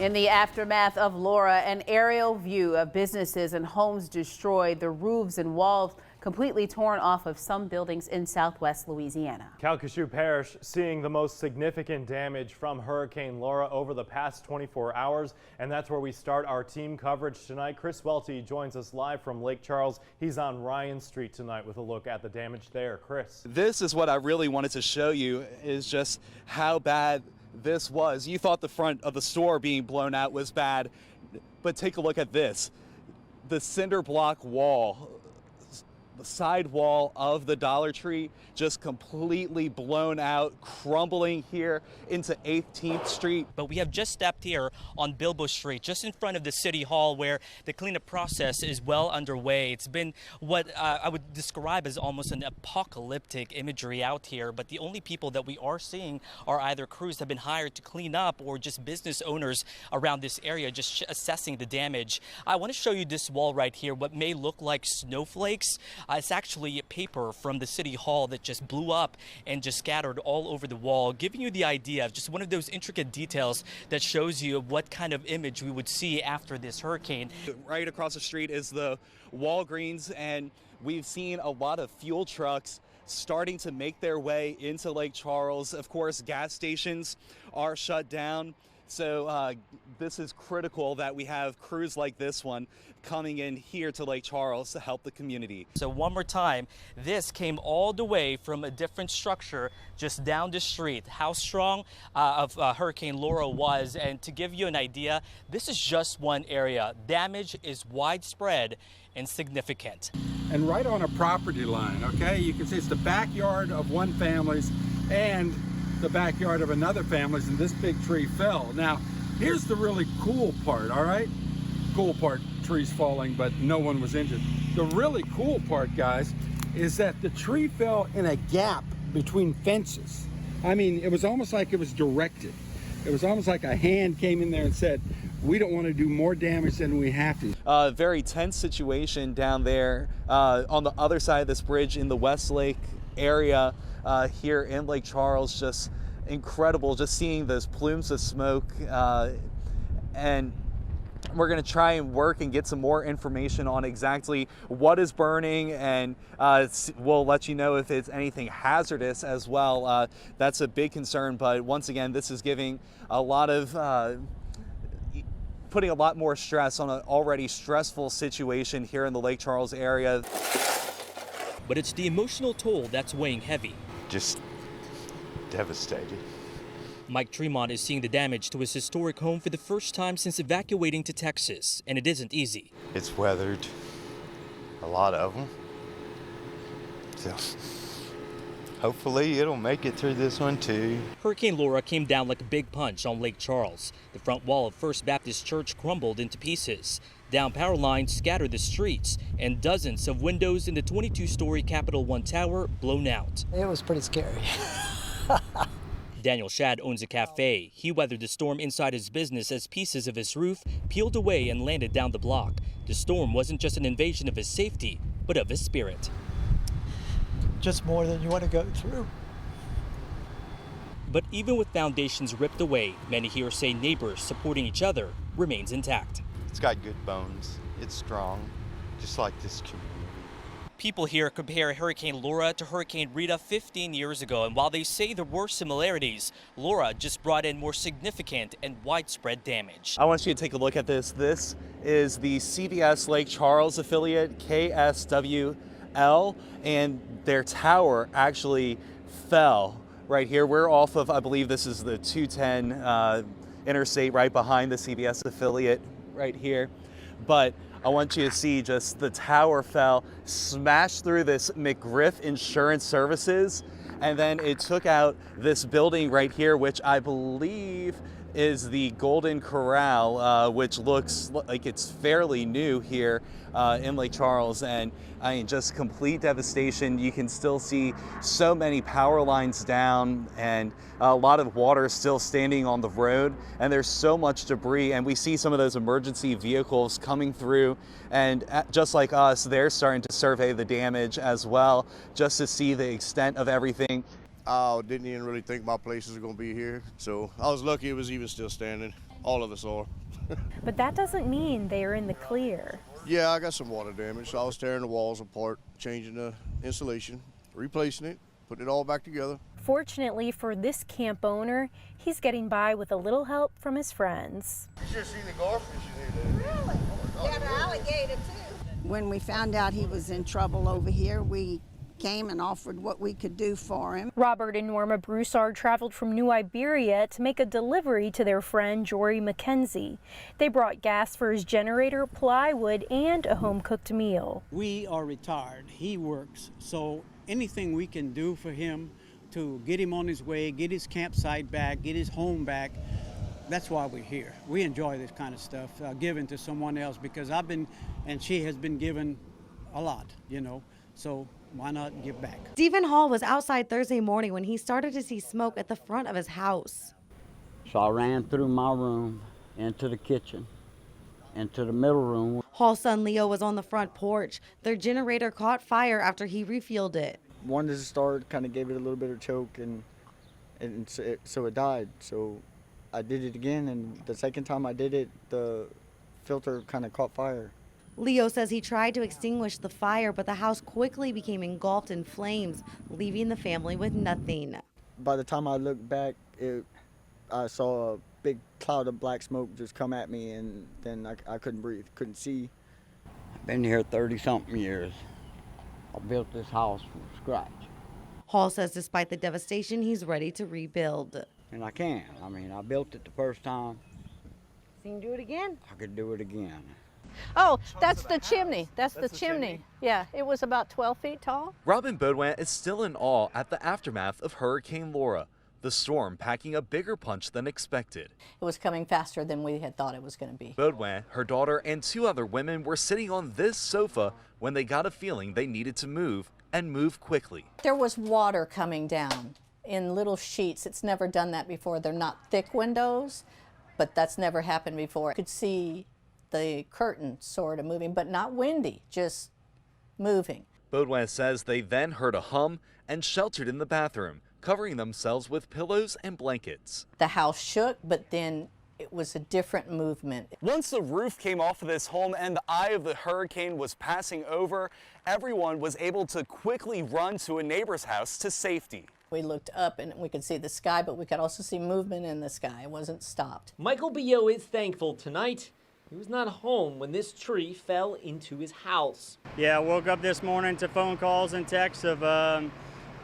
In the aftermath of Laura, an aerial view of businesses and homes destroyed, the roofs and walls completely torn off of some buildings in southwest Louisiana. Calcasieu Parish seeing the most significant damage from Hurricane Laura over the past 24 hours. And that's where we start our team coverage tonight. Chris Welty joins us live from Lake Charles. He's on Ryan Street tonight with a look at the damage there. Chris. This is what I really wanted to show you, is just how bad this was. You thought the front of the store being blown out was bad, but take a look at this. The cinder block wall, the side wall of the Dollar Tree just completely blown out, crumbling here into 18th Street. But we have just stepped here on Bilbo Street, just in front of the City Hall, where the cleanup process is well underway. It's been what I would describe as almost an apocalyptic imagery out here, but the only people that we are seeing are either crews that have been hired to clean up or just business owners around this area just assessing the damage. I want to show you this wall right here, what may look like snowflakes. It's actually paper from the City Hall that just blew up and just scattered all over the wall, giving you the idea of just one of those intricate details that shows you what kind of image we would see after this hurricane. Right across the street is the Walgreens, and we've seen a lot of fuel trucks starting to make their way into Lake Charles. Of course, gas stations are shut down. So this is critical that we have crews like this one coming in here to Lake Charles to help the community. So one more time, this came all the way from a different structure just down the street. How strong of Hurricane Laura was, and to give you an idea, this is just one area. Damage is widespread and significant. And right on a property line, okay? You can see it's the backyard of one family's and the backyard of another family's, and this big tree fell. Now, here's the really cool part, all right? Cool part, trees falling, but no one was injured. The really cool part, guys, is that the tree fell in a gap between fences. I mean, it was almost like it was directed. It was almost like a hand came in there and said, we don't want to do more damage than we have to. Very tense situation down there on the other side of this bridge in the Westlake area here in Lake Charles. Just incredible, just seeing those plumes of smoke, and we're going to try and work and get some more information on exactly what is burning, and we'll let you know if it's anything hazardous as well. That's a big concern, but once again, this is giving a lot of putting a lot more stress on an already stressful situation here in the Lake Charles area. But it's the emotional toll that's weighing heavy. Just devastated. Mike Tremont is seeing the damage to his historic home for the first time since evacuating to Texas, and it isn't easy. It's weathered, a lot of them. So hopefully it'll make it through this one too. Hurricane Laura came down like a big punch on Lake Charles. The front wall of First Baptist Church crumbled into pieces. Down power lines scattered the streets, and dozens of windows in the 22-story Capital One tower blown out. It was pretty scary. Daniel Shad owns a cafe. He weathered the storm inside his business as pieces of his roof peeled away and landed down the block. The storm wasn't just an invasion of his safety, but of his spirit. Just more than you want to go through. But even with foundations ripped away, many here say neighbors supporting each other remains intact. It's got good bones. It's strong, just like this community. People here compare Hurricane Laura to Hurricane Rita 15 years ago, and while they say there were similarities, Laura just brought in more significant and widespread damage. I want you to take a look at this. This is the CBS Lake Charles affiliate, KSWL, and their tower actually fell right here. We're off of, I believe this is the 210 interstate right behind the CBS affiliate right here. But I want you to see just the tower fell, smashed through this McGriff Insurance Services, and then it took out this building right here, which I believe is the Golden Corral, which looks like it's fairly new here in Lake Charles. And I mean, just complete devastation. You can still see so many power lines down and a lot of water still standing on the road, and there's so much debris, and we see some of those emergency vehicles coming through, and just like us, they're starting to survey the damage as well, just to see the extent of everything. I didn't even really think my place was going to be here, so I was lucky it was even still standing. All of us are. But that doesn't mean they are in the clear. Yeah, I got some water damage, so I was tearing the walls apart, changing the insulation, replacing it, putting it all back together. Fortunately for this camp owner, he's getting by with a little help from his friends. You should have seen the garfish in here. Really? They have an alligator too. When we found out he was in trouble over here, we came and offered what we could do for him. Robert and Norma Broussard traveled from New Iberia to make a delivery to their friend Jory McKenzie. They brought gas for his generator, plywood, and a home-cooked meal. We are retired. He works, so anything we can do for him to get him on his way, get his campsite back, get his home back, that's why we're here. We enjoy this kind of stuff, giving to someone else, because I've been, and she has been given a lot, you know, so why not give back? Stephen Hall was outside Thursday morning when he started to see smoke at the front of his house. So I ran through my room, into the kitchen, into the middle room. Hall's son Leo was on the front porch. Their generator caught fire after he refueled it. Wanted to start, kind of gave it a little bit of choke, and so it died. So I did it again, and the second time I did it, the filter kind of caught fire. Leo says he tried to extinguish the fire, but the house quickly became engulfed in flames, leaving the family with nothing. By the time I looked back, I saw a big cloud of black smoke just come at me, and then I couldn't breathe, couldn't see. I've been here 30-something years. I built this house from scratch. Hall says despite the devastation, he's ready to rebuild. And I can. I mean, I built it the first time. So you can do it again? I could do it again. Oh, that's the chimney. That's the chimney. Yeah, it was about 12 feet tall. Robin Baudouin is still in awe at the aftermath of Hurricane Laura, the storm packing a bigger punch than expected. It was coming faster than we had thought it was going to be. Baudouin, her daughter, and 2 other women were sitting on this sofa when they got a feeling they needed to move, and move quickly. There was water coming down in little sheets. It's never done that before. They're not thick windows, but that's never happened before. I could see the curtain sort of moving, but not windy, just moving. Baudouin says they then heard a hum and sheltered in the bathroom, covering themselves with pillows and blankets. The house shook, but then it was a different movement. Once the roof came off of this home and the eye of the hurricane was passing over, everyone was able to quickly run to a neighbor's house to safety. We looked up and we could see the sky, but we could also see movement in the sky. It wasn't stopped. Michael Bio is thankful tonight. He was not home when this tree fell into his house. Yeah, I woke up this morning to phone calls and texts of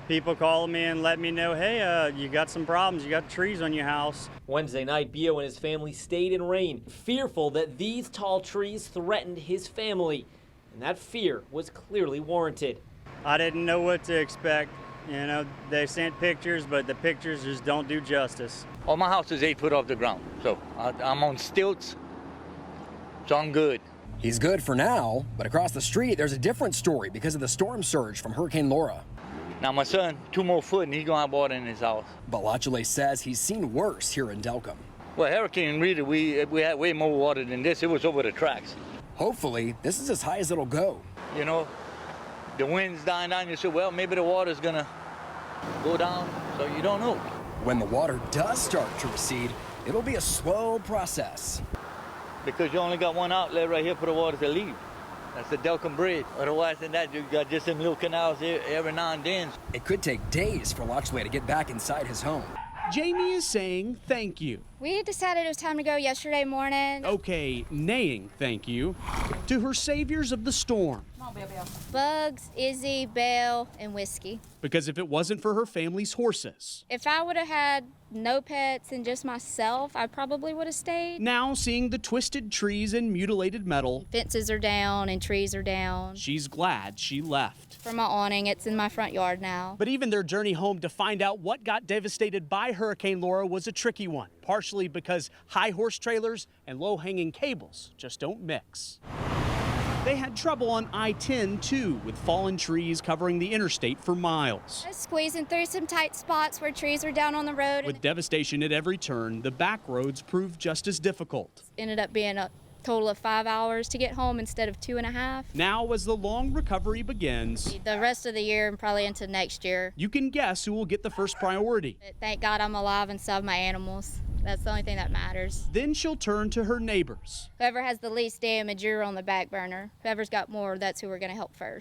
people calling me and letting me know, hey, you got some problems, you got trees on your house. Wednesday night, Bio and his family stayed in rain, fearful that these tall trees threatened his family. And that fear was clearly warranted. I didn't know what to expect. You know, they sent pictures, but the pictures just don't do justice. Well, my house is 8 foot off the ground, so I'm on stilts. So I'm good. He's good for now, but across the street, there's a different story because of the storm surge from Hurricane Laura. Now my son, 2 more foot and he's gonna have water in his house. Balachule says he's seen worse here in Delcom. Well, Hurricane Rita, we had way more water than this. It was over the tracks. Hopefully, this is as high as it'll go. You know, the wind's dying down. You say, well, maybe the water's gonna go down, so you don't know. When the water does start to recede, it'll be a slow process. Because you only got one outlet right here for the water to leave. That's the Delcom Bridge. Otherwise than that, you got just some little canals here every now and then. It could take days for Lachule to get back inside his home. Jamie is saying thank you. We decided it was time to go yesterday morning. Okay, naying thank you to her saviors of the storm. Come on, Bill. Bugs, Izzy, Belle, and Whiskey. Because if it wasn't for her family's horses. If I would have had no pets and just myself, I probably would have stayed. Now seeing the twisted trees and mutilated metal. Fences are down and trees are down. She's glad she left. For my awning, it's in my front yard now. But even their journey home to find out what got devastated by Hurricane Laura was a tricky one, partially because high horse trailers and low-hanging cables just don't mix. They had trouble on I-10 too, with fallen trees covering the interstate for miles. I was squeezing through some tight spots where trees were down on the road. With devastation at every turn, the back roads proved just as difficult. Ended up being a total of 5 hours to get home instead of 2.5. Now, as the long recovery begins, the rest of the year and probably into next year, you can guess who will get the first priority. Thank God I'm alive and still have my animals. That's the only thing that matters. Then she'll turn to her neighbors. Whoever has the least damage, you're on the back burner. Whoever's got more, that's who we're going to help first.